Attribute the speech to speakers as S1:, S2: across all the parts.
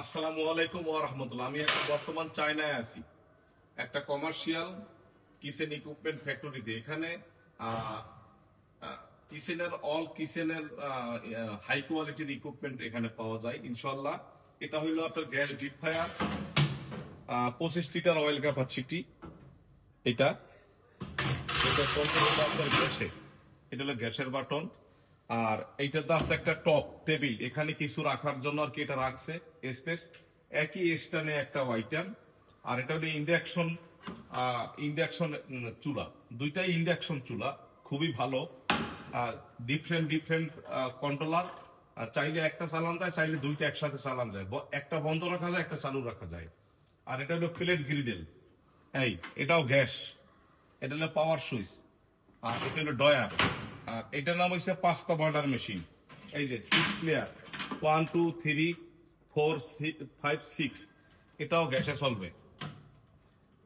S1: আসসালামু আলাইকুম ওয়া রাহমাতুল্লাহ। আমি এখন বর্তমান চায়নায় আছি, একটা কমার্শিয়াল কিচেন ইকুইপমেন্ট ফ্যাক্টরিতে। এখানে কিচেনের কিচেনের হাই কোয়ালিটির ইকুইপমেন্ট এখানে পাওয়া যায় ইনশাল্লাহ। এটা হইলো আপনার gas deep fryer, 25 litre oil capacity. এটা এটা কন্ট্রোল হলো আপনার গ্যাসে, এটা হলো গ্যাসের বাটন। আর এইটাতে আছে একটা টপ টেবিল, এখানে কিছু রাখার জন্য আর কি এটা রাখছে স্পেস। একই স্ট্যান্ডে একটা আইটেম। আর এটা হলো ইন্ডাকশন ইন্ডাকশন চুলা, দুইটাই ইন্ডাকশন চুলা, খুবই ভালো। ডিফারেন্ট ডিফারেন্ট কন্ট্রোলার, চাইলে একটা চালান যায়, চাইলে দুইটা একসাথে চালান যায়, একটা বন্ধ রাখা যায়, একটা চালু রাখা যায়। আর এটা হলো প্লেট গ্রিডেল, এই এটাও গ্যাস, এটা হলো পাওয়ার সুইচ। আর এটা হলো ডয়ার। আর এটার নাম হচ্ছে পাস্তা বর্ডার মেশিন। এই যে 6 প্লেয়ার, 1 2 3 4 5 6, এটাও গ্যাসে চলবে,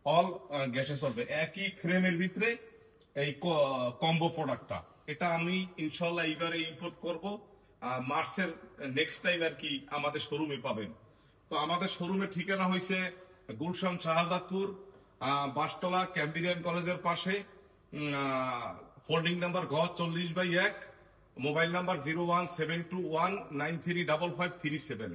S1: অল গ্যাসে চলবে একই ফ্রেমের ভিতরে। এই কম্বো প্রোডাক্টটা, এটা আমি ইনশাল্লাহ এইবারে ইম্পোর্ট করব মার্চের নেক্সট টাইম আর কি আমাদের শোরুমে পাবেন। তো আমাদের শোরুমের ঠিকানা হয়েছে গুলশান শাহজাদপুর, বাসতলা ক্যাম্বিরিয়ান কলেজের পাশে, হোল্ডিং নাম্বার গ 40/1, মোবাইল নাম্বার 01721935537।